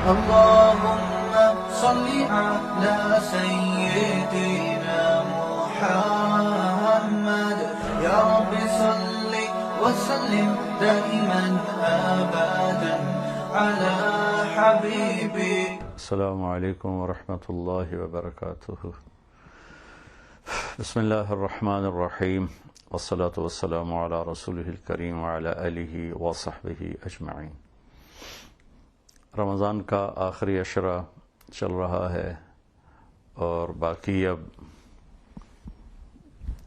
اللهم صل على سيدنا محمد يا رب صل وسلم دائما أبدا على حبيبي. السلام علیکم ورحمۃ اللہ وبرکاتہ. بسم اللہ الرحمن الرحیم والصلاة والسلام علی رسولہ الکریم وعلی آلہ وصحبہ اجمعین. رمضان کا آخری عشرہ چل رہا ہے اور باقی اب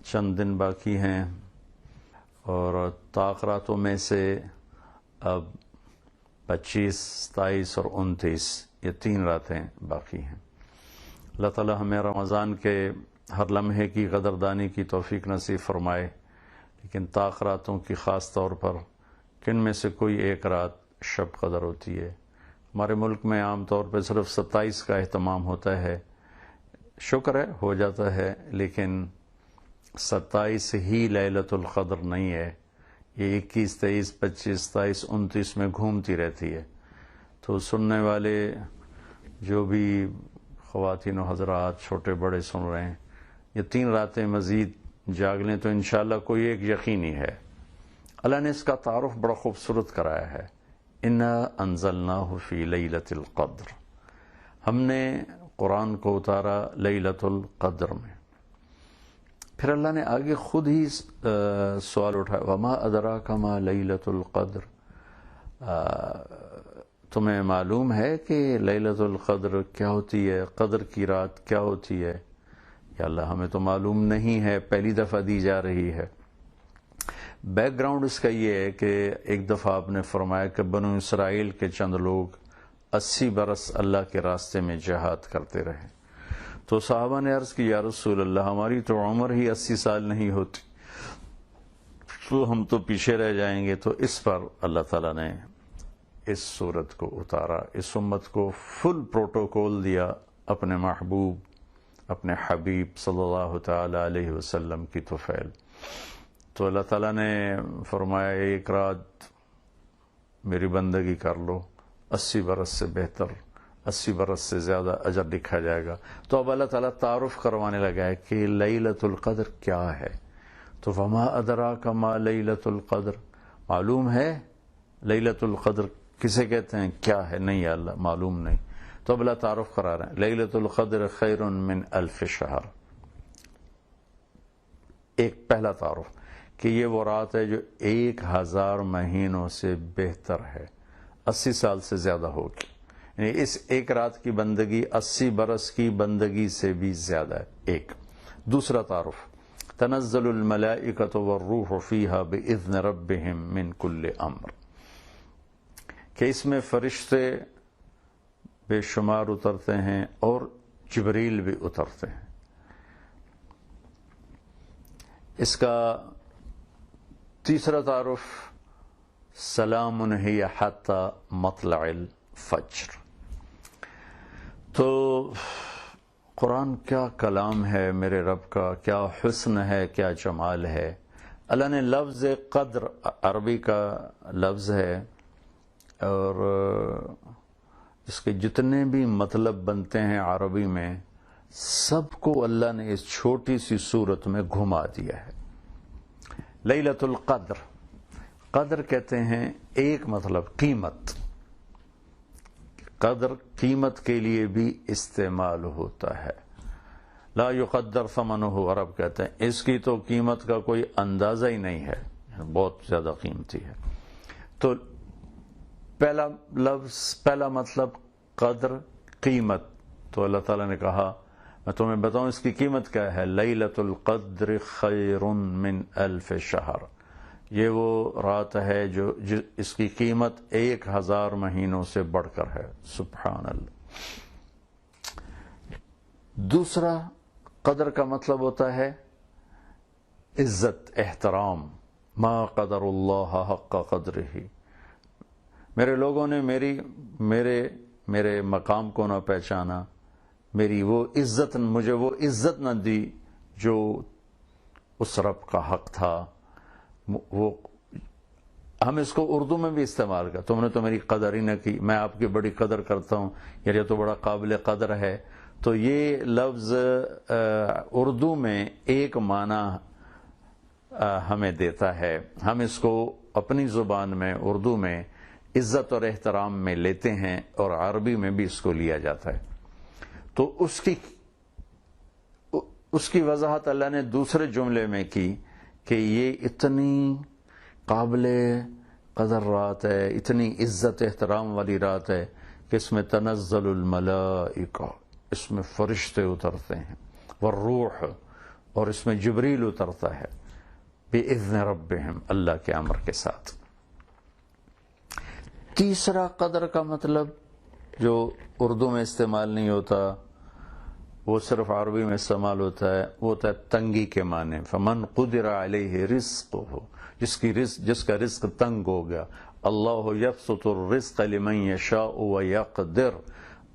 چند دن باقی ہیں، اور تاخراتوں میں سے اب 25، 27 اور 29 یہ 3 راتیں باقی ہیں. اللہ تعالی ہمیں رمضان کے ہر لمحے کی قدردانی کی توفیق نصیب فرمائے، لیکن تاخراتوں کی خاص طور پر کن میں سے کوئی ایک رات شب قدر ہوتی ہے. ہمارے ملک میں عام طور پہ صرف 27 کا اہتمام ہوتا ہے، شکر ہے ہو جاتا ہے، لیکن 27 ہی لیلۃ القدر نہیں ہے، یہ 21، 23، 25، 27، 29 میں گھومتی رہتی ہے. تو سننے والے جو بھی خواتین و حضرات چھوٹے بڑے سن رہے ہیں، یہ 3 راتیں مزید جاگ لیں تو انشاءاللہ کوئی ایک یقینی ہے. اللہ نے اس کا تعارف بڑا خوبصورت کرایا ہے، انا انزلناہ فی لیلۃ القدر. ہم نے قرآن کو اتارا لیلۃ القدر میں. پھر اللہ نے آگے خود ہی سوال اٹھایا، وما ادراک ما لیلۃ القدر، تمہیں معلوم ہے کہ لیلۃ القدر کیا ہوتی ہے، قدر کی رات کیا ہوتی ہے؟ یا اللہ ہمیں تو معلوم نہیں ہے، پہلی دفعہ دی جا رہی ہے. بیک گراؤنڈ اس کا یہ ہے کہ ایک دفعہ آپ نے فرمایا کہ بنو اسرائیل کے چند لوگ 80 برس اللہ کے راستے میں جہاد کرتے رہے. تو صحابہ نے عرض کی، یا رسول اللہ ہماری تو عمر ہی 80 سال نہیں ہوتی، تو ہم تو پیچھے رہ جائیں گے. تو اس پر اللہ تعالیٰ نے اس صورت کو اتارا، اس امت کو فل پروٹوکول دیا اپنے محبوب، اپنے حبیب صلی اللہ تعالی علیہ وسلم کی طفیل. تو اللہ تعالیٰ نے فرمایا ایک رات میری بندگی کر لو، 80 برس سے بہتر، 80 برس سے زیادہ اجر لکھا جائے گا. تو اب اللہ تعالیٰ تعارف کروانے لگا ہے کہ لیلۃ القدر کیا ہے. تو وما ادراک ما لیلۃ القدر، معلوم ہے لیلۃ القدر کسے کہتے ہیں، کیا ہے؟ نہیں یا اللہ معلوم نہیں. تو اب اللہ تعارف کرا رہے ہیں، لیلۃ القدر خیر من 1000 شہر. ایک پہلا تعارف کہ یہ وہ رات ہے جو 1000 مہینوں سے بہتر ہے، 80 سال سے زیادہ ہوگی. یعنی اس ایک رات کی بندگی 80 برس کی بندگی سے بھی زیادہ ہے. ایک دوسرا تعارف، تنزل الملائکۃ والروح فیہا باذن ربہم من کل امر، کہ اس میں فرشتے بے شمار اترتے ہیں اور جبریل بھی اترتے ہیں. اس کا تیسرا تعارف، سلام ہی حتی مطلع الفجر. تو قرآن کیا کلام ہے میرے رب کا، کیا حسن ہے، کیا جمال ہے. اللہ نے لفظ قدر عربی کا لفظ ہے، اور اس کے جتنے بھی مطلب بنتے ہیں عربی میں سب کو اللہ نے اس چھوٹی سی صورت میں گھما دیا ہے. لیلۃ القدر، قدر کہتے ہیں ایک مطلب قیمت، قدر قیمت کے لیے بھی استعمال ہوتا ہے. لا یقدر ثمنہ، عرب کہتے ہیں اس کی تو قیمت کا کوئی اندازہ ہی نہیں ہے، بہت زیادہ قیمتی ہے. تو پہلا لفظ، پہلا مطلب قدر، قیمت. تو اللہ تعالیٰ نے کہا میں تمہیں بتاؤں اس کی قیمت کیا ہے، لیلۃ القدر خیر من 1000 شہر. یہ وہ رات ہے جو اس کی قیمت 1000 مہینوں سے بڑھ کر ہے. سبحان اللہ. دوسرا قدر کا مطلب ہوتا ہے عزت، احترام. ما قدر اللہ حق قدرہ، میرے لوگوں نے میرے مقام کو نہ پہچانا، میری وہ عزت، مجھے وہ عزت نہ دی جو اس رب کا حق تھا، وہ ہم اس کو اردو میں بھی استعمال کر، تم نے تو میری قدر ہی نہ کی، میں آپ کی بڑی قدر کرتا ہوں، یہ تو بڑا قابل قدر ہے. تو یہ لفظ اردو میں ایک معنی ہمیں دیتا ہے. ہم اس کو اپنی زبان میں اردو میں عزت اور احترام میں لیتے ہیں، اور عربی میں بھی اس کو لیا جاتا ہے. تو اس کی وضاحت اللہ نے دوسرے جملے میں کی کہ یہ اتنی قابل قدر رات ہے، اتنی عزت احترام والی رات ہے کہ اس میں تنزل الملائکہ، اس میں فرشتے اترتے ہیں، والروح، اور اس میں جبریل اترتا ہے، بِإِذْنِ رَبِّهِمْ، اللہ کے امر کے ساتھ. تیسرا قدر کا مطلب جو اردو میں استعمال نہیں ہوتا، وہ صرف عربی میں استعمال ہوتا ہے، وہ ہوتا ہے تنگی کے معنی. فمن قدر علیہ رزقہ، جس کا رزق تنگ ہو گیا. اللہ یبسط الرزق لمن یشاء ویقدر،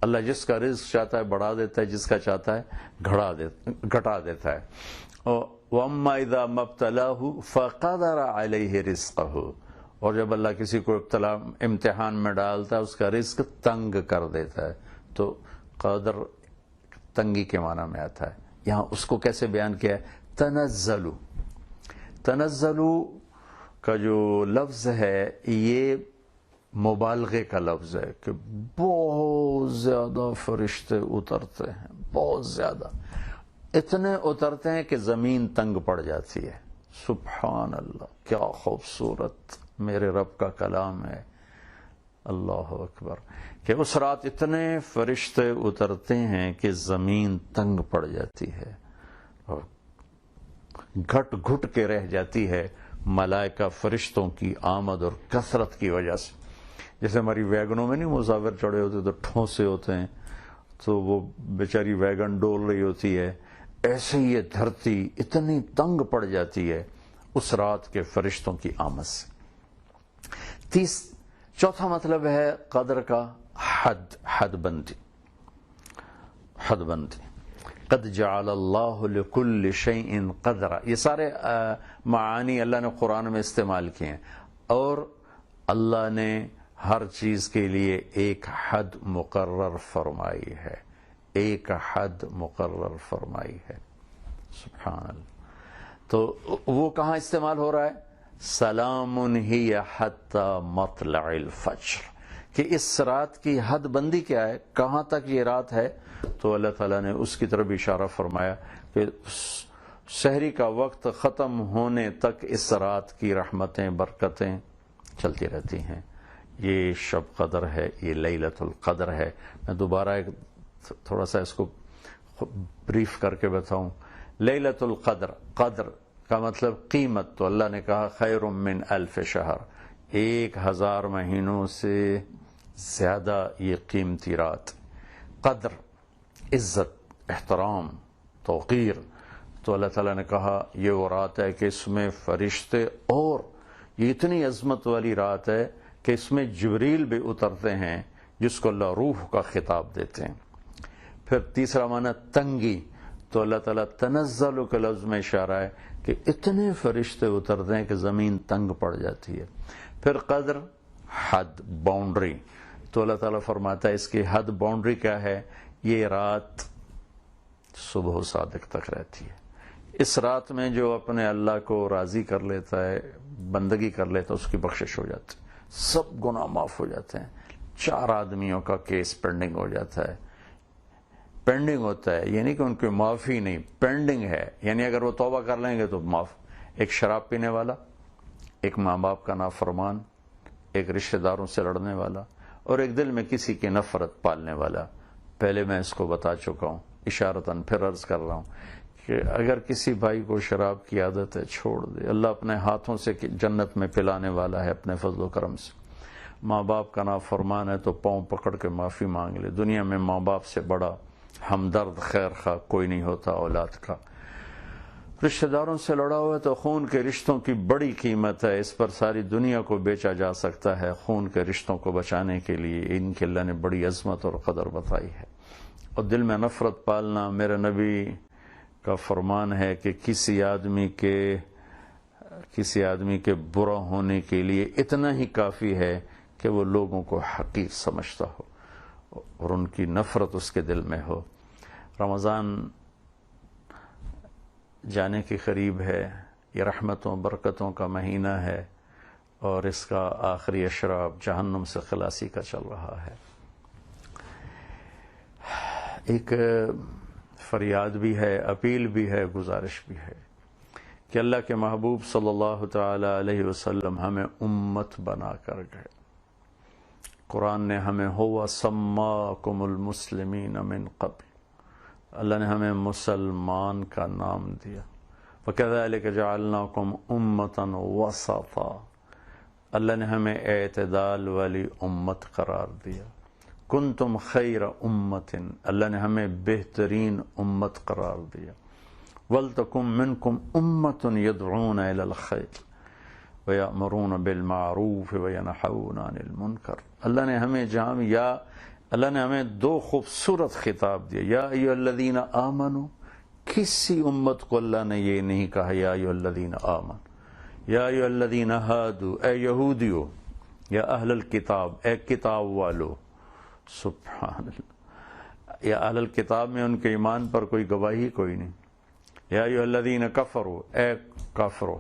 اللہ جس کا رزق چاہتا ہے بڑھا دیتا ہے، جس کا چاہتا ہے گھٹا دیتا ہے. وَأَمَّا إِذَا مَبْتَلَاهُ فَقَدَرَ عَلَيْهِ رِزْقَهُ، اور جب اللہ کسی کو امتحان میں ڈالتا ہے اس کا رزق تنگ کر دیتا ہے. تو قدر تنگی کے معنی میں آتا ہے. یہاں اس کو کیسے بیان کیا ہے؟ تنزلو. تنزلو کا جو لفظ ہے یہ مبالغے کا لفظ ہے کہ بہت زیادہ فرشتے اترتے ہیں، بہت زیادہ، اتنے اترتے ہیں کہ زمین تنگ پڑ جاتی ہے. سبحان اللہ، کیا خوبصورت میرے رب کا کلام ہے. اللہ اکبر، کہ اس رات اتنے فرشتے اترتے ہیں کہ زمین تنگ پڑ جاتی ہے اور گھٹ گھٹ کے رہ جاتی ہے ملائکہ فرشتوں کی آمد اور کثرت کی وجہ سے. جیسے ہماری ویگنوں میں نہیں مسافر چڑھے ہوتے تو ٹھونسے ہوتے ہیں، تو وہ بیچاری ویگن ڈول رہی ہوتی ہے، ایسے ہی یہ دھرتی اتنی تنگ پڑ جاتی ہے اس رات کے فرشتوں کی آمد سے. چوتھا مطلب ہے قدر کا حد بندی. قد جعل اللہ لکل شیء قدرا، یہ سارے معانی اللہ نے قرآن میں استعمال کیے ہیں، اور اللہ نے ہر چیز کے لیے ایک حد مقرر فرمائی ہے، ایک حد مقرر فرمائی ہے. سبحان اللہ. تو وہ کہاں استعمال ہو رہا ہے؟ سلام ہی حتی مطلع الفجر، کہ اس رات کی حد بندی کیا ہے، کہاں تک یہ رات ہے. تو اللہ تعالیٰ نے اس کی طرف اشارہ فرمایا کہ سحری کا وقت ختم ہونے تک اس رات کی رحمتیں برکتیں چلتی رہتی ہیں. یہ شب قدر ہے، یہ لیلۃ القدر ہے. میں دوبارہ تھوڑا سا اس کو بریف کر کے بتاؤں. لیلۃ القدر، قدر کا مطلب قیمت، تو اللہ نے کہا خیر من الف شہر، 1000 مہینوں سے زیادہ یہ قیمتی رات. قدر، عزت، احترام، توقیر. تو اللہ تعالیٰ نے کہا یہ وہ رات ہے کہ اس میں فرشتے، اور یہ اتنی عظمت والی رات ہے کہ اس میں جبریل بھی اترتے ہیں جس کو اللہ روح کا خطاب دیتے ہیں. پھر تیسرا معنی تنگی، تو اللہ تعالیٰ تنزل کے لفظ میں اشارہ ہے کہ اتنے فرشتے اترتے ہیں کہ زمین تنگ پڑ جاتی ہے. پھر قدر، حد، باؤنڈری. تو اللہ تعالیٰ فرماتا ہے اس کی حد، باؤنڈری کیا ہے؟ یہ رات صبح و صادق تک رہتی ہے. اس رات میں جو اپنے اللہ کو راضی کر لیتا ہے، بندگی کر لیتا ہے، اس کی بخشش ہو جاتی ہے، سب گناہ معاف ہو جاتے ہیں. 4 آدمیوں کا کیس پینڈنگ ہو جاتا ہے. پینڈنگ ہوتا ہے یعنی کہ ان کی معافی نہیں، پینڈنگ ہے، یعنی اگر وہ توبہ کر لیں گے تو معاف. ایک شراب پینے والا، ایک ماں باپ کا نافرمان، ایک رشتہ داروں سے لڑنے والا، اور ایک دل میں کسی کی نفرت پالنے والا. پہلے میں اس کو بتا چکا ہوں، اشارتاً پھر عرض کر رہا ہوں کہ اگر کسی بھائی کو شراب کی عادت ہے چھوڑ دے، اللہ اپنے ہاتھوں سے جنت میں پلانے والا ہے اپنے فضل و کرم سے. ماں باپ کا نافرمان ہے تو پاؤں پکڑ کے معافی مانگ لے. دنیا میں ماں باپ سے بڑا ہمدرد خیر خواہ کوئی نہیں ہوتا اولاد کا. رشتہ داروں سے لڑا ہوا ہے تو خون کے رشتوں کی بڑی قیمت ہے، اس پر ساری دنیا کو بیچا جا سکتا ہے خون کے رشتوں کو بچانے کے لیے. ان کے اللہ نے بڑی عظمت اور قدر بتائی ہے. اور دل میں نفرت پالنا، میرے نبی کا فرمان ہے کہ کسی آدمی کے کسی آدمی کے برا ہونے کے لیے اتنا ہی کافی ہے کہ وہ لوگوں کو حقیر سمجھتا ہو اور ان کی نفرت اس کے دل میں ہو۔ رمضان جانے کے قریب ہے، یہ رحمتوں برکتوں کا مہینہ ہے، اور اس کا آخری اشراف جہنم سے خلاصی کا چل رہا ہے۔ ایک فریاد بھی ہے، اپیل بھی ہے، گزارش بھی ہے کہ اللہ کے محبوب صلی اللہ تعالی علیہ وسلم ہمیں امت بنا کر گئے۔ قرآن نے ہمیں ہوا سماکم المسلمین من قبل، اللہ نے ہمیں مسلمان کا نام دیا۔ وَكَذَلِكَ جَعَلْنَاكُمْ أُمَّةً وَسَطًا، اللہ نے ہمیں اعتدال والی امت قرار دیا۔ کنتم خیر امت، اللہ نے ہمیں بہترین امت قرار دیا۔ وَلْتَكُن مِّنكُمْ أُمَّةٌ يَدْعُونَ إِلَى الْخَيْرِ وَيَأْمُرُونَ بِالْمَعْرُوفِ وَيَنْهَوْنَ عَنِ الْمُنكَرِ، اللہ نے ہمیں دو خوبصورت خطاب دیا۔ یا ایھا الذین آمنوا، کسی امت کو اللہ نے یہ نہیں کہا یا ایھا الذین آمنوا۔ یا ایھا الذین ہادوا، اے یہودیو، یا اہل الکتاب، اے کتاب والو، سبحان اللہ، یا اہل الکتاب میں ان کے ایمان پر کوئی گواہی کوئی نہیں۔ یا ایھا الذین کفروا، اے کافرو۔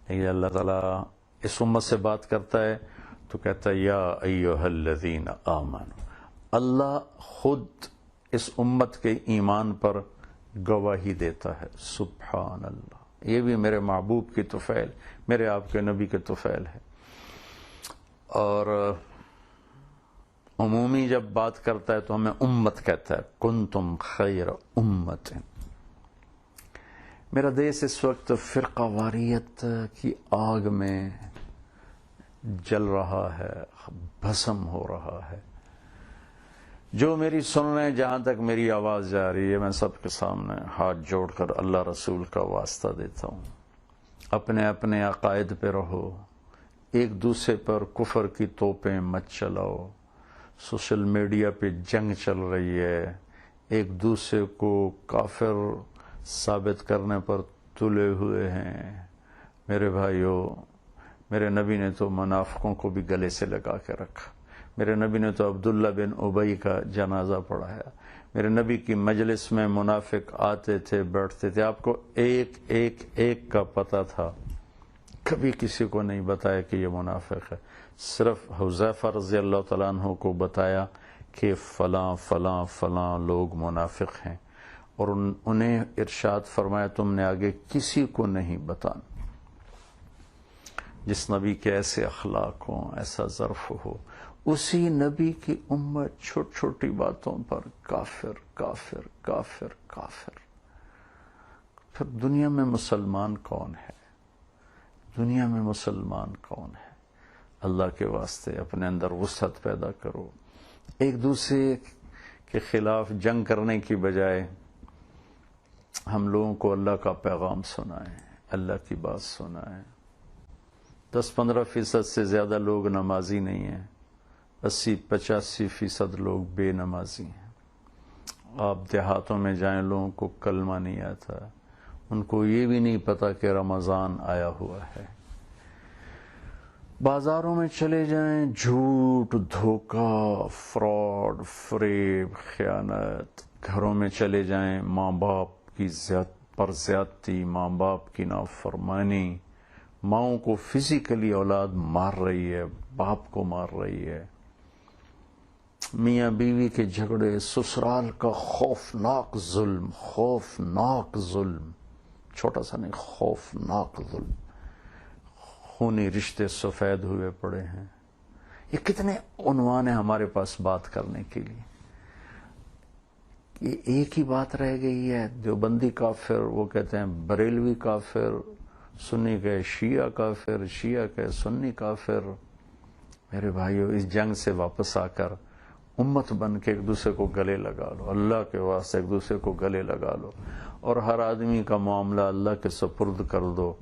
لیکن اللہ تعالیٰ اس امت سے بات کرتا ہے تو کہتا ہے یا ایھا الذین آمنوا، اللہ خود اس امت کے ایمان پر گواہی دیتا ہے۔ سبحان اللہ، یہ بھی میرے محبوب کی طفیل، میرے آپ کے نبی کے طفیل ہے۔ اور عمومی جب بات کرتا ہے تو ہمیں امت کہتا ہے، کنتم خیر امت۔ میرا دیش اس وقت فرقہ واریت کی آگ میں جل رہا ہے، بھسم ہو رہا ہے۔ جو میری سن رہے ہیں، جہاں تک میری آواز جا رہی ہے، میں سب کے سامنے ہاتھ جوڑ کر اللہ رسول کا واسطہ دیتا ہوں، اپنے اپنے عقائد پہ رہو، ایک دوسرے پر کفر کی توپیں مت چلاؤ۔ سوشل میڈیا پہ جنگ چل رہی ہے، ایک دوسرے کو کافر ثابت کرنے پر تلے ہوئے ہیں۔ میرے بھائیوں، میرے نبی نے تو منافقوں کو بھی گلے سے لگا کے رکھا۔ میرے نبی نے تو عبداللہ بن ابی کا جنازہ پڑھایا۔ میرے نبی کی مجلس میں منافق آتے تھے، بیٹھتے تھے، آپ کو ایک ایک ایک کا پتہ تھا، کبھی کسی کو نہیں بتایا کہ یہ منافق ہے، صرف حذیفہ رضی اللہ تعالیٰ عنہ کو بتایا کہ فلاں فلاں فلاں لوگ منافق ہیں، اور انہیں ارشاد فرمایا تم نے آگے کسی کو نہیں بتانا۔ جس نبی کے ایسے اخلاق ہوں، ایسا ظرف ہو، اسی نبی کی امت چھوٹی چھوٹی باتوں پر کافر کافر کافر کافر۔ پھر دنیا میں مسلمان کون ہے؟ دنیا میں مسلمان کون ہے؟ اللہ کے واسطے اپنے اندر وسعت پیدا کرو، ایک دوسرے کے خلاف جنگ کرنے کی بجائے ہم لوگوں کو اللہ کا پیغام سنائیں، اللہ کی بات سنائیں۔ 10-15% سے زیادہ لوگ نمازی نہیں ہیں، 80-85% لوگ بے نمازی ہیں۔ آپ دیہاتوں میں جائیں، لوگوں کو کلمہ نہیں آتا، ان کو یہ بھی نہیں پتا کہ رمضان آیا ہوا ہے۔ بازاروں میں چلے جائیں، جھوٹ، دھوکہ، فراڈ، فریب، خیانت۔ گھروں میں چلے جائیں، ماں باپ کی پر زیادتی، ماں باپ کی نافرمانی، ماؤں کو فزیکلی اولاد مار رہی ہے، باپ کو مار رہی ہے، میاں بیوی کے جھگڑے، سسرال کا خوفناک ظلم، خوفناک ظلم، چھوٹا سا نہیں، خوفناک ظلم، خونی رشتے سفید ہوئے پڑے ہیں۔ یہ کتنے عنوان ہیں ہمارے پاس بات کرنے کے لیے، یہ ایک ہی بات رہ گئی ہے۔ دیوبندی کافر، وہ کہتے ہیں بریلوی کافر، سنی کہ شیعہ کافر، شیعہ کہ سنی کافر۔ میرے بھائیو، اس جنگ سے واپس آ کر امت بن کے ایک دوسرے کو گلے لگا لو، اللہ کے واسطے ایک دوسرے کو گلے لگا لو، اور ہر آدمی کا معاملہ اللہ کے سپرد کر دو۔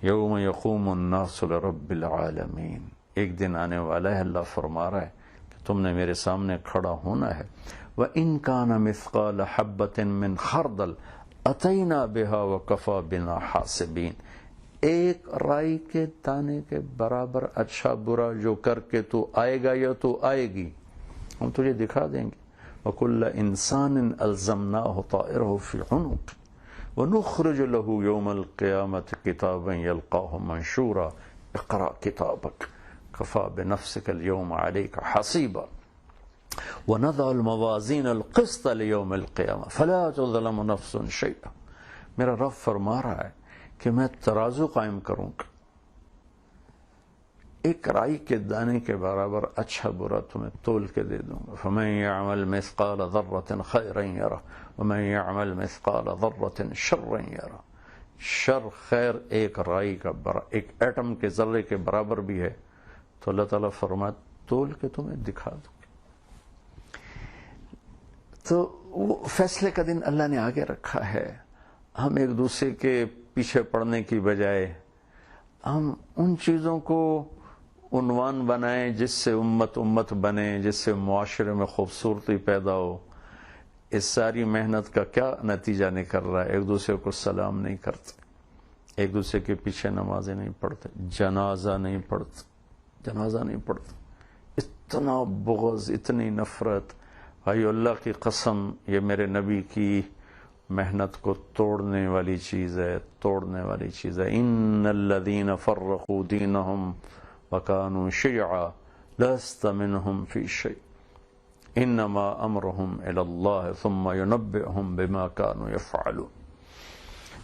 یوم یقوم الناس لرب العالمین، ایک دن آنے والا ہے، اللہ فرما رہا ہے کہ تم نے میرے سامنے کھڑا ہونا ہے۔ وَإِن كَانَ مِثْقَالَ حَبَّةٍ مِّنْ خَرْدَلٍ أَتَيْنَا بِهَا وَكَفَى بِنَا حَاسِبِينَ، ایک رائی کے دانے کے برابر اچھا برا جو کر کے تو آئے گا یا تو آئے گی، ہم تجھے دکھا دیں گے۔ وَكُلَّ إِنسَانٍ أَلْزَمْنَاهُ طَائِرَهُ فِي عُنُقِهِ وَنُخْرِجُ لَهُ يَوْمَ الْقِيَامَةِ كِتَابًا يَلْقَاهُ مَنشُورًا اقْرَأْ كِتَابَكَ كَفَى بِنَفْسِكَ الْيَوْمَ عَلَيْكَ حَصِيبًا وَنَضَعُ الْمَوَازِينَ الْقِسْطَ لِيَوْمِ الْقِيَامَةِ فَلَا تُظْلَمُ نَفْسٌ شَيْئًا۔ میرا رب فرما رہا ہے کہ میں ترازو قائم کروں گا، ایک رائی کے دانے کے برابر اچھا برا تمہیں تول کے دے دوں گا۔ فَمَن يَعْمَلْ مِثْقَالَ ذَرَّةٍ خَيْرًا يَرَهُ وَمَن يَعْمَلْ مِثْقَالَ ذَرَّةٍ شَرًّا يَرَهُ۔ شر خیر ایک رائی کا ایک ایٹم کے ذرے کے برابر بھی ہے تو اللہ تعالیٰ فرماتا تول کے تمہیں دکھا دوں گا۔ تو وہ فیصلے کا دن اللہ نے آگے رکھا ہے۔ ہم ایک دوسرے کے پیچھے پڑنے کی بجائے ہم ان چیزوں کو عنوان بنائیں جس سے امت بنے، جس سے معاشرے میں خوبصورتی پیدا ہو۔ اس ساری محنت کا کیا نتیجہ نکل رہا ہے؟ ایک دوسرے کو سلام نہیں کرتے، ایک دوسرے کے پیچھے نمازیں نہیں پڑھتے، جنازہ نہیں پڑھتے، اتنا بغض، اتنی نفرت۔ بھائی اللہ کی قسم یہ میرے نبی کی محنت کو توڑنے والی چیز ہے۔ ان الذین فرقوا دینہم وکانوا شیعا لست منہم فی شیء انما امرہم الی اللہ ثم ینبئہم بما کانوا یفعلون۔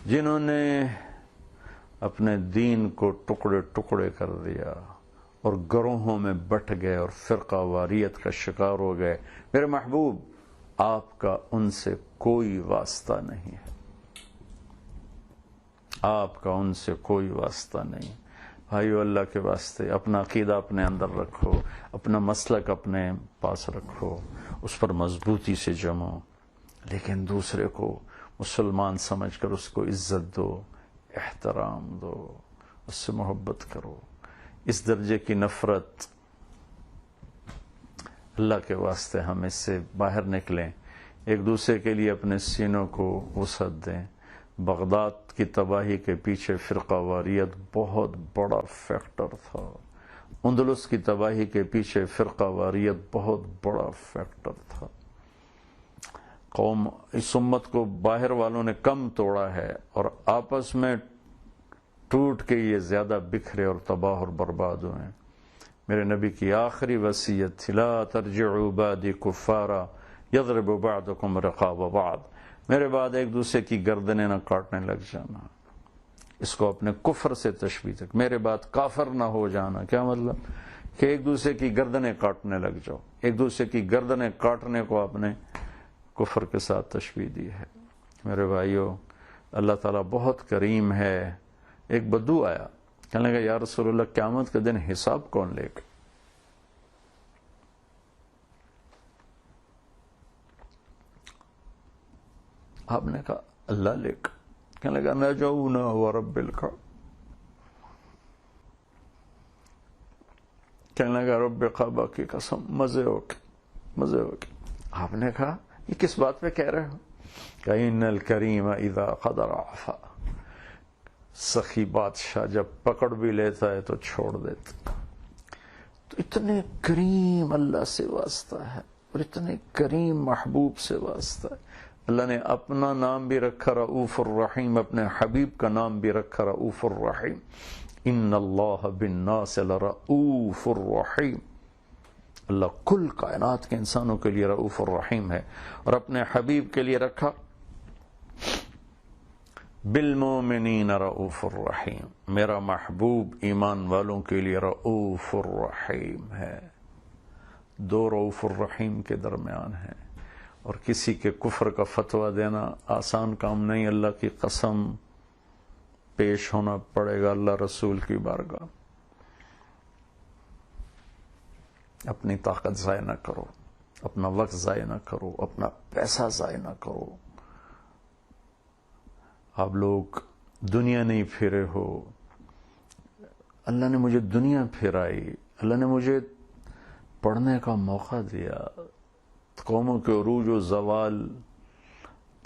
جنہوں نے اپنے دین کو ٹکڑے ٹکڑے کر دیا اور گروہوں میں بٹ گئے اور فرقہ واریت کا شکار ہو گئے، میرے محبوب آپ کا ان سے کوئی واسطہ نہیں ہے، آپ کا ان سے کوئی واسطہ نہیں۔ بھائیو اللہ کے واسطے اپنا عقیدہ اپنے اندر رکھو، اپنا مسلک اپنے پاس رکھو، اس پر مضبوطی سے جمو، لیکن دوسرے کو مسلمان سمجھ کر اس کو عزت دو، احترام دو، اس سے محبت کرو۔ اس درجے کی نفرت، اللہ کے واسطے ہم اس سے باہر نکلیں، ایک دوسرے کے لیے اپنے سینوں کو وسعت دیں۔ بغداد کی تباہی کے پیچھے فرقہ واریت بہت بڑا فیکٹر تھا، اندلس کی تباہی کے پیچھے فرقہ واریت بہت بڑا فیکٹر تھا۔ قوم اس امت کو باہر والوں نے کم توڑا ہے اور آپس میں ٹوٹ کے یہ زیادہ بکھرے اور تباہ اور برباد ہوئے ہیں۔ میرے نبی کی آخری وصیت تھی لا ترجعوا بعدی کفارا یضرب بعضکم رقاب بعض، میرے بعد ایک دوسرے کی گردنیں نہ کاٹنے لگ جانا۔ اس کو اپنے کفر سے تشبیہ تک، میرے بعد کافر نہ ہو جانا، کیا مطلب کہ ایک دوسرے کی گردنیں کاٹنے لگ جاؤ۔ ایک دوسرے کی گردنیں کاٹنے کو آپ نے کفر کے ساتھ تشبیہ دی ہے۔ میرے بھائیو اللہ تعالیٰ بہت کریم ہے۔ ایک بدو آیا، کہنے لگا یا رسول اللہ قیامت کے دن حساب کون لے گا؟ آپ نے کہا اللہ لے گا۔ کہنے لگا نجونا ورب الکعبہ، کہنے لگا رب کعبہ کی قسم مزے ہو کے۔ آپ نے کہا یہ کس بات پہ کہہ رہے ہو؟ کہ ان الکریم اذا قدر عفا، سخی بادشاہ جب پکڑ بھی لیتا ہے تو چھوڑ دیتا۔ تو اتنے کریم اللہ سے واسطہ ہے اور اتنے کریم محبوب سے واسطہ ہے۔ اللہ نے اپنا نام بھی رکھا رؤوف الرحیم، اپنے حبیب کا نام بھی رکھا رؤوف الرحیم۔ ان اللہ بالناس لرؤوف الرحیم، اللہ کل کائنات کے انسانوں کے لیے رؤوف الرحیم ہے، اور اپنے حبیب کے لیے رکھا بالمومنین رؤوف الرحیم، میرا محبوب ایمان والوں کے لیے رؤوف الرحیم ہے۔ دو رؤوف الرحیم کے درمیان ہے، اور کسی کے کفر کا فتویٰ دینا آسان کام نہیں۔ اللہ کی قسم پیش ہونا پڑے گا اللہ رسول کی بارگاہ۔ اپنی طاقت ضائع نہ کرو، اپنا وقت ضائع نہ کرو، اپنا پیسہ ضائع نہ کرو۔ آپ لوگ دنیا نہیں پھرے ہو، اللہ نے مجھے دنیا پھرائی، اللہ نے مجھے پڑھنے کا موقع دیا، قوموں کے عروج و زوال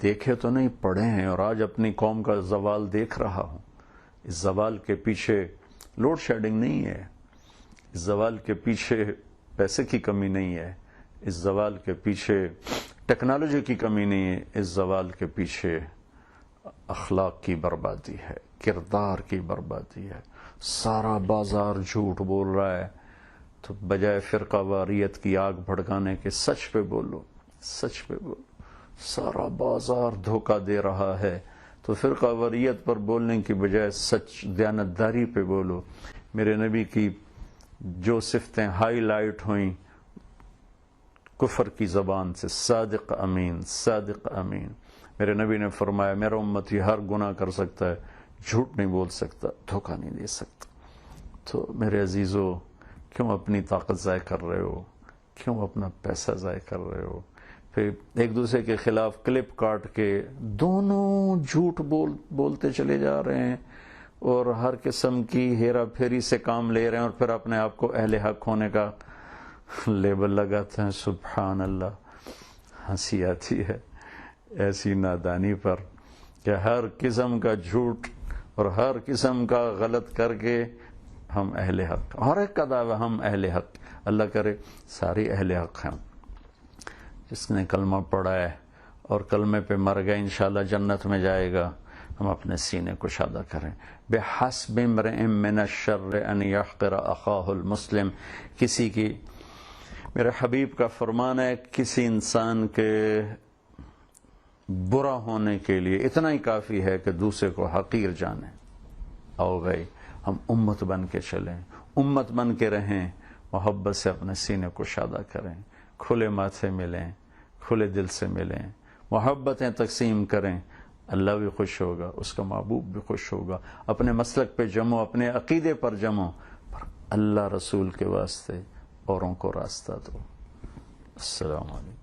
دیکھے تو نہیں، پڑھے ہیں، اور آج اپنی قوم کا زوال دیکھ رہا ہوں۔ اس زوال کے پیچھے لوڈ شیڈنگ نہیں ہے، اس زوال کے پیچھے پیسے کی کمی نہیں ہے، اس زوال کے پیچھے ٹیکنالوجی کی کمی نہیں ہے، اس زوال کے پیچھے اخلاق کی بربادی ہے، کردار کی بربادی ہے۔ سارا بازار جھوٹ بول رہا ہے، تو بجائے فرقہ واریت کی آگ بھڑکانے کے سچ پہ بولو، سچ پہ بولو۔ سارا بازار دھوکہ دے رہا ہے تو فرقہ واریت پر بولنے کی بجائے سچ دیانتداری پہ بولو۔ میرے نبی کی جو صفتیں ہائی لائٹ ہوئیں کفر کی زبان سے، صادق امین، صادق امین۔ میرے نبی نے فرمایا میرا امتی ہر گناہ کر سکتا ہے، جھوٹ نہیں بول سکتا، دھوکہ نہیں دے سکتا۔ تو میرے عزیزو، کیوں اپنی طاقت ضائع کر رہے ہو؟ کیوں اپنا پیسہ ضائع کر رہے ہو؟ پھر ایک دوسرے کے خلاف کلپ کاٹ کے دونوں جھوٹ بولتے چلے جا رہے ہیں اور ہر قسم کی ہیرا پھیری سے کام لے رہے ہیں، اور پھر اپنے آپ کو اہل حق ہونے کا لیبل لگاتے ہیں۔ سبحان اللہ، ہنسی آتی ہے ایسی نادانی پر کہ ہر قسم کا جھوٹ اور ہر قسم کا غلط کر کے ہم اہل حق، ہر ایک کا دعویٰ ہم اہل حق۔ اللہ کرے ساری اہل حق ہیں۔ جس نے کلمہ پڑھا ہے اور کلمے پہ مر گئے انشاءاللہ جنت میں جائے گا۔ ہم اپنے سینے کو شادہ کریں۔ بِحَسْبِ امْرِئٍ مِّنَ الشَّرِّ أَن يَحْقِرَ أَخَاهُ الْمُسْلِمِ، کسی کی، میرے حبیب کا فرمان ہے، کسی انسان کے برا ہونے کے لیے اتنا ہی کافی ہے کہ دوسرے کو حقیر جانے۔ آؤ بھائی ہم امت بن کے چلیں، امت بن کے رہیں، محبت سے اپنے سینے کو شادہ کریں، کھلے ماتھے ملیں، کھلے دل سے ملیں، محبتیں تقسیم کریں۔ اللہ بھی خوش ہوگا، اس کا محبوب بھی خوش ہوگا۔ اپنے مسلک پہ جمو، اپنے عقیدے پر جمو، پر اللہ رسول کے واسطے اوروں کو راستہ دو۔ السلام علیکم۔